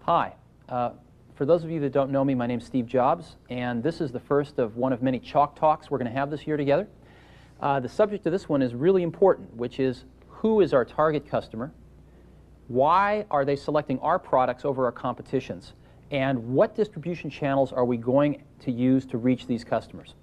Hi. For those of you that don't know me, my name's Steve Jobs, and this is the first of one of many chalk talks we're going to have this year together. The subject of this one is really important, which is who is our target customer, why are they selecting our products over our competitions, and what distribution channels are we going to use to reach these customers.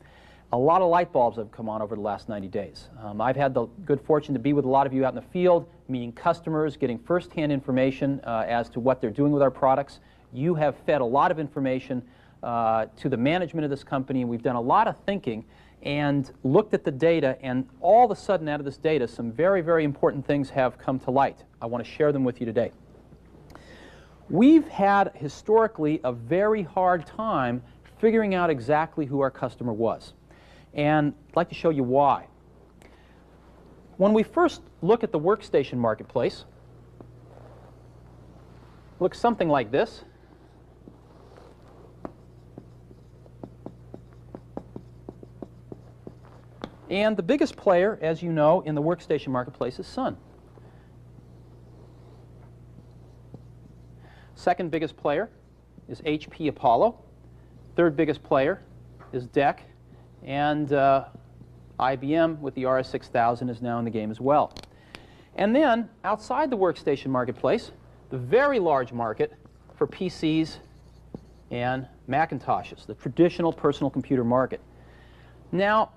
A lot of light bulbs have come on over the last 90 days. I've had the good fortune to be with a lot of you out in the field, meeting customers, getting first-hand information as to what they're doing with our products. You have fed a lot of information to the management of this company, and we've done a lot of thinking and looked at the data, and all of a sudden out of this data some very, very important things have come to light. I want to share them with you today. We've had historically a very hard time figuring out exactly who our customer was, and I'd like to show you why. When we first look at the workstation marketplace, it looks something like this. And the biggest player, as you know, in the workstation marketplace is Sun. Second biggest player is HP Apollo. Third biggest player is DEC. And IBM with the RS-6000 is now in the game as well. And then, outside the workstation marketplace, the very large market for PCs and Macintoshes, the traditional personal computer market. Now,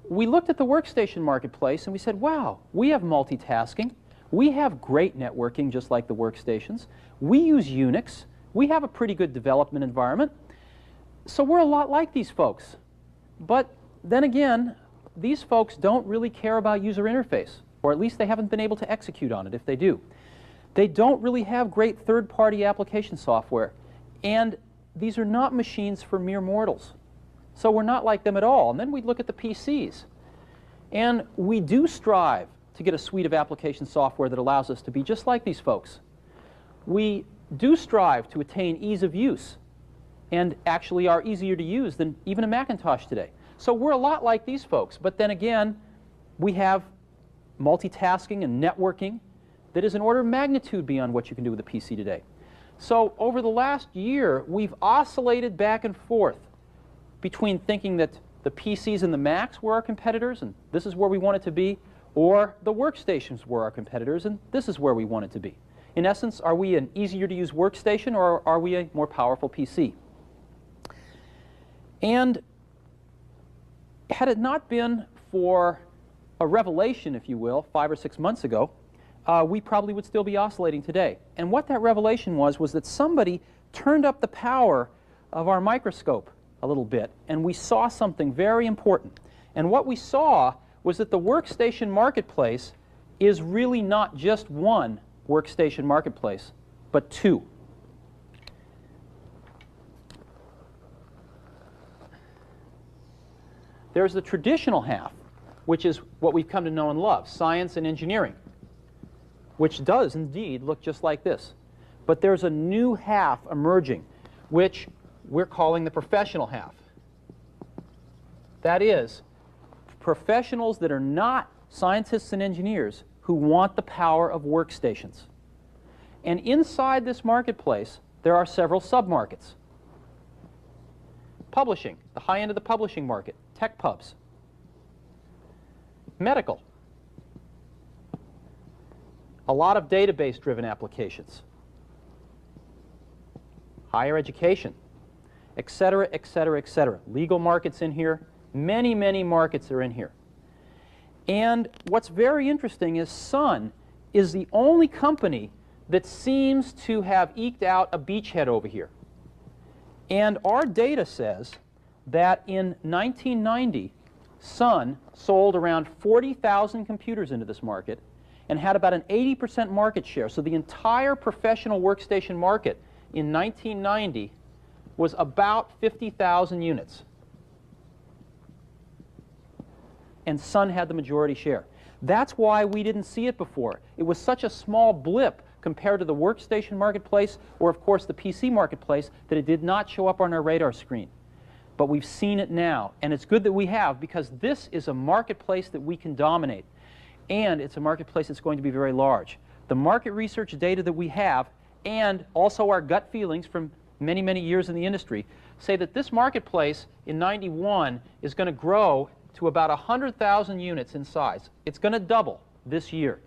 we looked at the workstation marketplace and we said, wow, we have multitasking. We have great networking just like the workstations. We use Unix. We have a pretty good development environment. So we're a lot like these folks. But then again, these folks don't really care about user interface, or at least they haven't been able to execute on it if they do. They don't really have great third-party application software. And these are not machines for mere mortals. So we're not like them at all. And then we look at the PCs. And we do strive to get a suite of application software that allows us to be just like these folks. We do strive to attain ease of use, and actually are easier to use than even a Macintosh today. So we're a lot like these folks. But then again, we have multitasking and networking that is an order of magnitude beyond what you can do with a PC today. So over the last year, we've oscillated back and forth between thinking that the PCs and the Macs were our competitors, and this is where we want it to be, or the workstations were our competitors, and this is where we want it to be. In essence, are we an easier-to-use workstation, or are we a more powerful PC? And had it not been for a revelation, if you will, 5 or 6 months ago, we probably would still be oscillating today. And what that revelation was that somebody turned up the power of our microscope a little bit, and we saw something very important. And what we saw was that the workstation marketplace is really not just one workstation marketplace, but two. There's the traditional half, which is what we've come to know and love, science and engineering, which does indeed look just like this. But there's a new half emerging, which we're calling the professional half. That is, professionals that are not scientists and engineers who want the power of workstations. And inside this marketplace, there are several sub-markets. Publishing, the high end of the publishing market, tech pubs. Medical, a lot of database-driven applications. Higher education, et cetera, et cetera, et cetera. Legal markets in here. Many, many markets are in here. And what's very interesting is Sun is the only company that seems to have eked out a beachhead over here. And our data says that in 1990, Sun sold around 40,000 computers into this market and had about an 80% market share. So the entire professional workstation market in 1990 was about 50,000 units. And Sun had the majority share. That's why we didn't see it before. It was such a small blip compared to the workstation marketplace or, of course, the PC marketplace that it did not show up on our radar screen. But we've seen it now, and it's good that we have, because this is a marketplace that we can dominate. And it's a marketplace that's going to be very large. The market research data that we have and also our gut feelings from many, many years in the industry say that this marketplace in 91 is going to grow to about 100,000 units in size. It's going to double this year.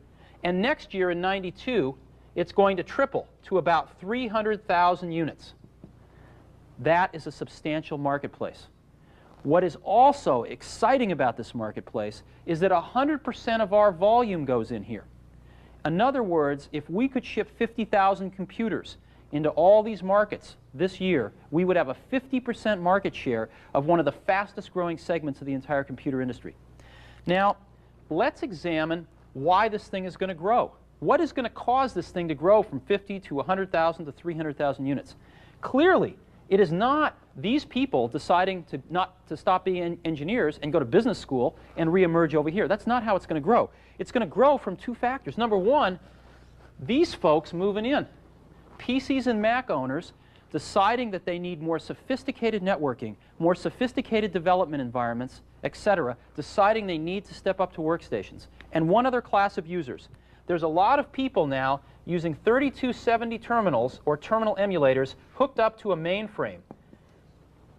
And next year in 92, it's going to triple to about 300,000 units. That is a substantial marketplace. What is also exciting about this marketplace is that 100% of our volume goes in here. In other words, if we could ship 50,000 computers into all these markets this year, we would have a 50% market share of one of the fastest growing segments of the entire computer industry. Now, let's examine why this thing is going to grow. What is going to cause this thing to grow from 50 to 100,000 to 300,000 units? Clearly, it is not these people deciding to stop being engineers and go to business school and reemerge over here. That's not how it's going to grow. It's going to grow from two factors. Number one, these folks moving in. PCs and Mac owners deciding that they need more sophisticated networking, more sophisticated development environments, etc., deciding they need to step up to workstations. And one other class of users. There's a lot of people now using 3270 terminals or terminal emulators hooked up to a mainframe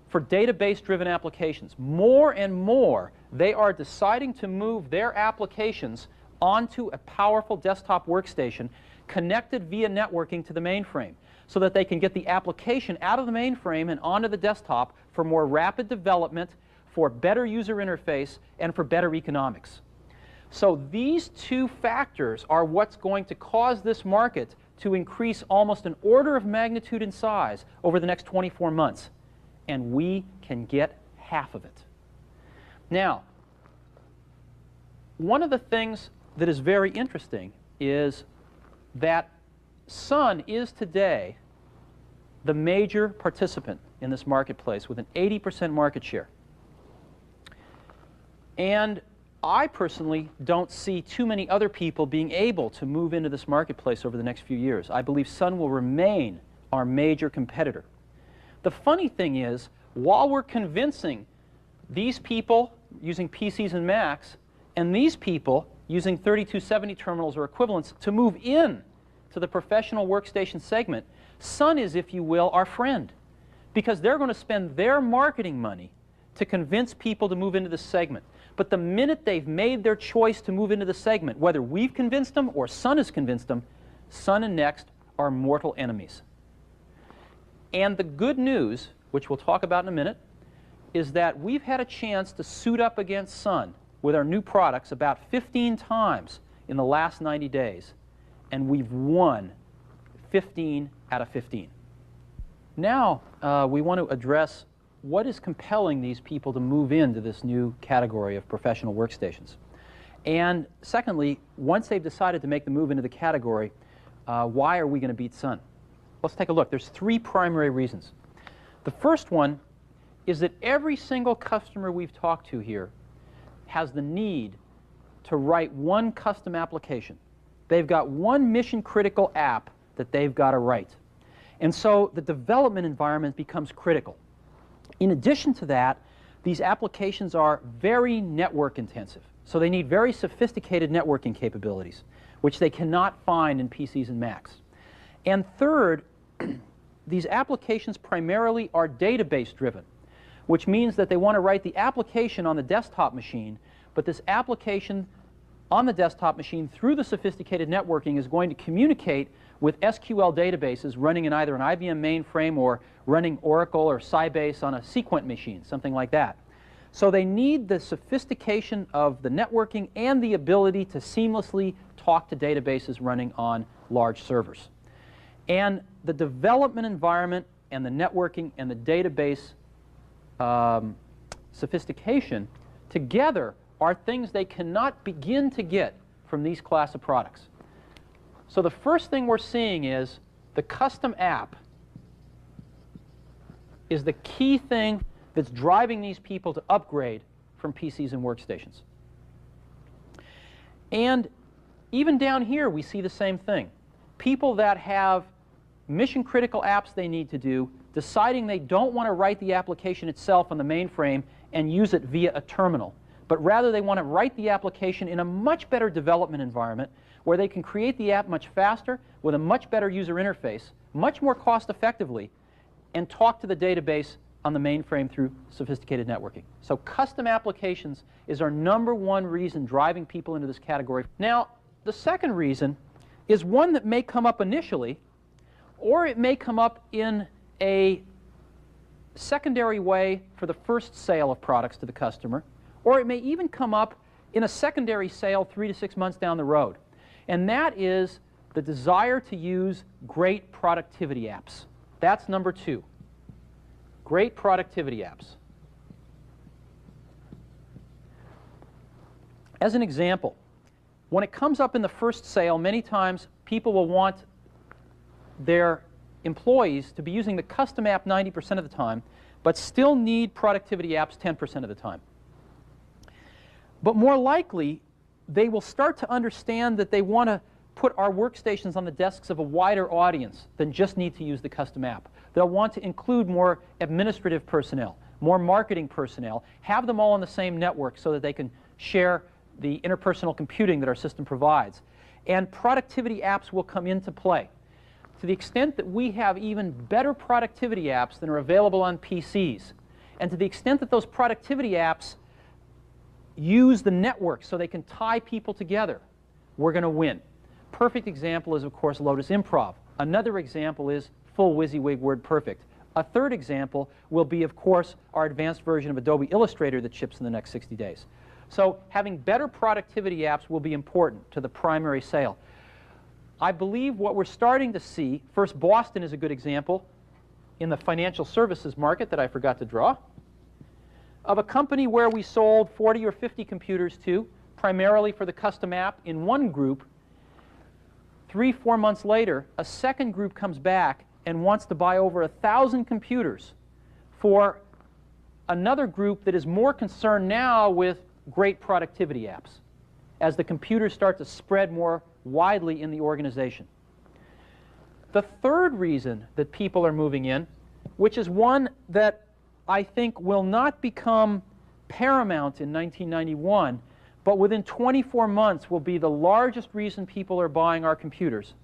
for database-driven applications. More and more, they are deciding to move their applications onto a powerful desktop workstation connected via networking to the mainframe so that they can get the application out of the mainframe and onto the desktop for more rapid development, for better user interface, and for better economics. So these two factors are what's going to cause this market to increase almost an order of magnitude in size over the next 24 months. And we can get half of it. Now, one of the things that is very interesting is that Sun is today the major participant in this marketplace with an 80% market share. And I personally don't see too many other people being able to move into this marketplace over the next few years. I believe Sun will remain our major competitor. The funny thing is, while we're convincing these people using PCs and Macs and these people using 3270 terminals or equivalents to move in to the professional workstation segment, Sun is, if you will, our friend, because they're going to spend their marketing money to convince people to move into this segment. But the minute they've made their choice to move into the segment, whether we've convinced them or Sun has convinced them, Sun and NeXt are mortal enemies. And the good news, which we'll talk about in a minute, is that we've had a chance to suit up against Sun with our new products about 15 times in the last 90 days. And we've won 15 out of 15. Now we want to address what is compelling these people to move into this new category of professional workstations. And secondly, once they've decided to make the move into the category, why are we going to beat Sun? Let's take a look. There's three primary reasons. The first one is that every single customer we've talked to here has the need to write one custom application. They've got one mission-critical app that they've got to write. And so the development environment becomes critical. In addition to that, these applications are very network intensive. So they need very sophisticated networking capabilities, which they cannot find in PCs and Macs. And third, these applications primarily are database driven, which means that they want to write the application on the desktop machine, but this application on the desktop machine through the sophisticated networking is going to communicate with SQL databases running in either an IBM mainframe or running Oracle or Sybase on a Sequent machine, something like that. So they need the sophistication of the networking and the ability to seamlessly talk to databases running on large servers. And the development environment and the networking and the database sophistication together are things they cannot begin to get from these class of products. So the first thing we're seeing is the custom app is the key thing that's driving these people to upgrade from PCs and workstations. And even down here, we see the same thing. People that have mission-critical apps they need to do, deciding they don't want to write the application itself on the mainframe and use it via a terminal, but rather they want to write the application in a much better development environment where they can create the app much faster with a much better user interface, much more cost effectively, and talk to the database on the mainframe through sophisticated networking. So custom applications is our #1 reason driving people into this category. Now, the second reason is one that may come up initially, or it may come up in a secondary way for the first sale of products to the customer, or it may even come up in a secondary sale 3 to 6 months down the road. And that is the desire to use great productivity apps. That's #2. Great productivity apps. As an example, when it comes up in the first sale, many times people will want their employees to be using the custom app 90% of the time, but still need productivity apps 10% of the time. But more likely, they will start to understand that they want to put our workstations on the desks of a wider audience than just need to use the custom app. They'll want to include more administrative personnel, more marketing personnel, have them all on the same network so that they can share the interpersonal computing that our system provides. And productivity apps will come into play. To the extent that we have even better productivity apps than are available on PCs, and to the extent that those productivity apps use the network so they can tie people together, we're going to win. Perfect example is, of course, Lotus Improv. Another example is full WYSIWYG WordPerfect. A third example will be, of course, our advanced version of Adobe Illustrator that ships in the next 60 days. So having better productivity apps will be important to the primary sale. I believe what we're starting to see, first Boston is a good example in the financial services market that I forgot to draw, of a company where we sold 40 or 50 computers to, primarily for the custom app in one group. 3 or 4 months later, a second group comes back and wants to buy over 1,000 computers for another group that is more concerned now with great productivity apps as the computers start to spread more widely in the organization. The third reason that people are moving in, which is one that I think will not become paramount in 1991, but within 24 months will be the largest reason people are buying our computers,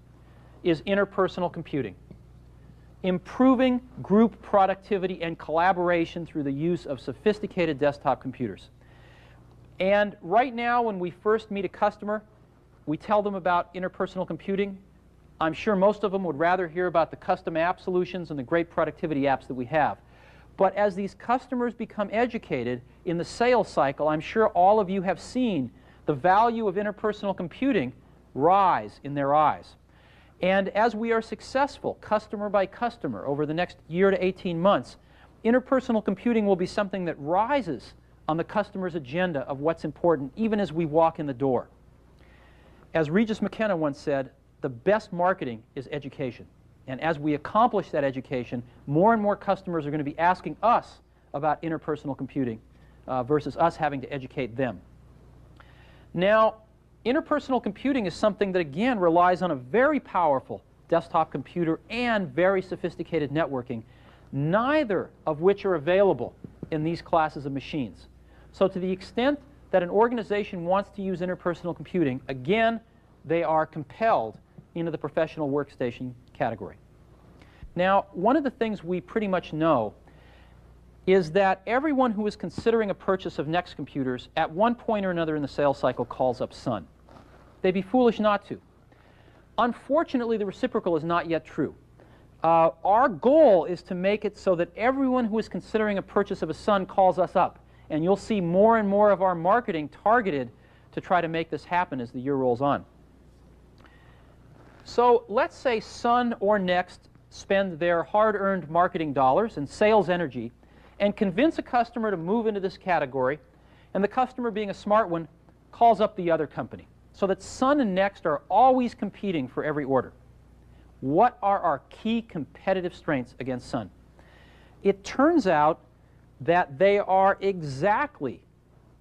is interpersonal computing. Improving group productivity and collaboration through the use of sophisticated desktop computers. And right now, when we first meet a customer, we tell them about interpersonal computing. I'm sure most of them would rather hear about the custom app solutions and the great productivity apps that we have. But as these customers become educated in the sales cycle, I'm sure all of you have seen the value of interpersonal computing rise in their eyes. And as we are successful, customer by customer, over the next year to 18 months, interpersonal computing will be something that rises on the customer's agenda of what's important, even as we walk in the door. As Regis McKenna once said, the best marketing is education. And as we accomplish that education, more and more customers are going to be asking us about interpersonal computing versus us having to educate them. Now, interpersonal computing is something that, again, relies on a very powerful desktop computer and very sophisticated networking, neither of which are available in these classes of machines. So to the extent that an organization wants to use interpersonal computing, again, they are compelled into the professional workstation category. Now, one of the things we pretty much know is that everyone who is considering a purchase of NeXt computers at one point or another in the sales cycle calls up Sun. They'd be foolish not to. Unfortunately, the reciprocal is not yet true. Our goal is to make it so that everyone who is considering a purchase of a Sun calls us up. And you'll see more and more of our marketing targeted to try to make this happen as the year rolls on. So let's say Sun or NeXt spend their hard-earned marketing dollars and sales energy and convince a customer to move into this category, and the customer, being a smart one, calls up the other company, so that Sun and NeXt are always competing for every order. What are our key competitive strengths against Sun? It turns out that they are exactly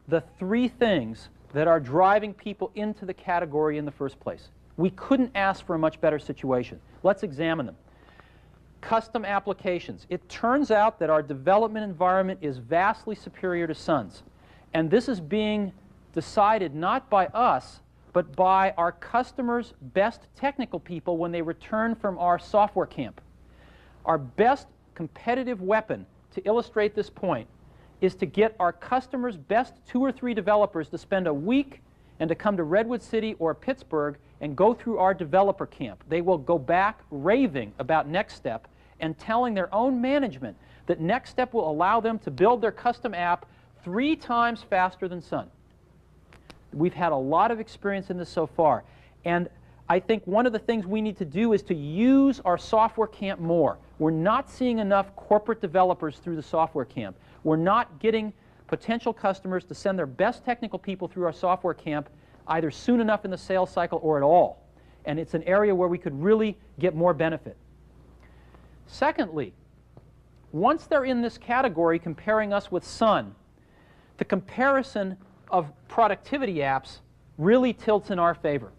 the 3 things that are driving people into the category in the first place. We couldn't ask for a much better situation. Let's examine them. Custom applications. It turns out that our development environment is vastly superior to Sun's. And this is being decided not by us, but by our customers' best technical people when they return from our software camp. Our best competitive weapon to illustrate this point is to get our customers' best 2 or 3 developers to spend a week and to come to Redwood City or Pittsburgh and go through our developer camp. They will go back raving about NeXt and telling their own management that NeXt will allow them to build their custom app 3 times faster than Sun. We've had a lot of experience in this so far. And I think one of the things we need to do is to use our software camp more. We're not seeing enough corporate developers through the software camp. We're not getting potential customers to send their best technical people through our software camp either soon enough in the sales cycle or at all. And it's an area where we could really get more benefit. Secondly, once they're in this category comparing us with Sun, the comparison of productivity apps really tilts in our favor.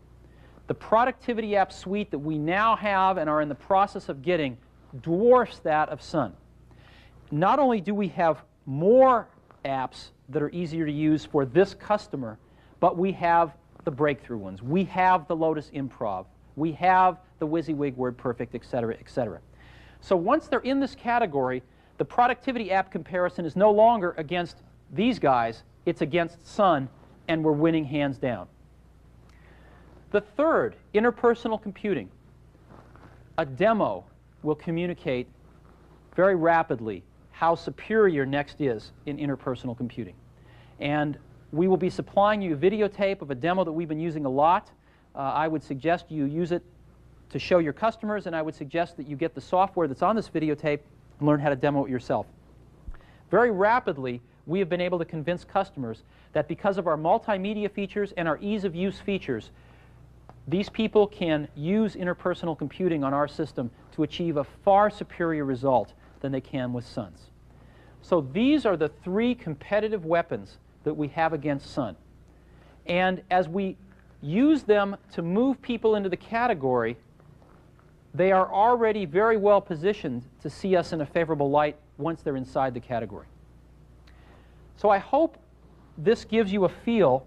The productivity app suite that we now have and are in the process of getting dwarfs that of Sun. Not only do we have more apps that are easier to use for this customer, but we have the breakthrough ones. We have the Lotus Improv. We have the WYSIWYG WordPerfect, et cetera, et cetera. So once they're in this category, the productivity app comparison is no longer against these guys. It's against Sun, and we're winning hands down. The third, interpersonal computing. A demo will communicate very rapidly how superior NeXt is in interpersonal computing. And we will be supplying you a videotape of a demo that we've been using a lot. I would suggest you use it to show your customers, and I would suggest that you get the software that's on this videotape and learn how to demo it yourself. Very rapidly, we have been able to convince customers that because of our multimedia features and our ease of use features, these people can use interpersonal computing on our system to achieve a far superior result than they can with Sun's. So these are the 3 competitive weapons that we have against Sun. And as we use them to move people into the category, they are already very well positioned to see us in a favorable light once they're inside the category. So I hope this gives you a feel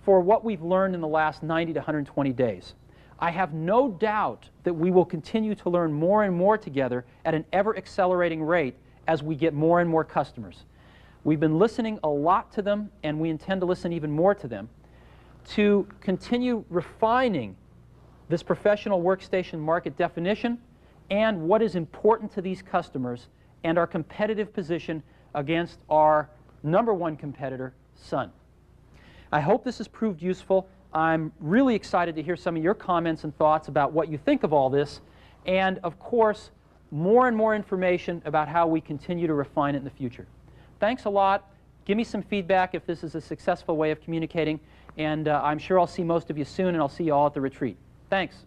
for what we've learned in the last 90 to 120 days. I have no doubt that we will continue to learn more and more together at an ever-accelerating rate as we get more and more customers. We've been listening a lot to them, and we intend to listen even more to them, to continue refining this professional workstation market definition and what is important to these customers and our competitive position against our #1 competitor, Sun. I hope this has proved useful. I'm really excited to hear some of your comments and thoughts about what you think of all this, and of course, more and more information about how we continue to refine it in the future. Thanks a lot. Give me some feedback if this is a successful way of communicating, and I'm sure I'll see most of you soon, and I'll see you all at the retreat. Thanks.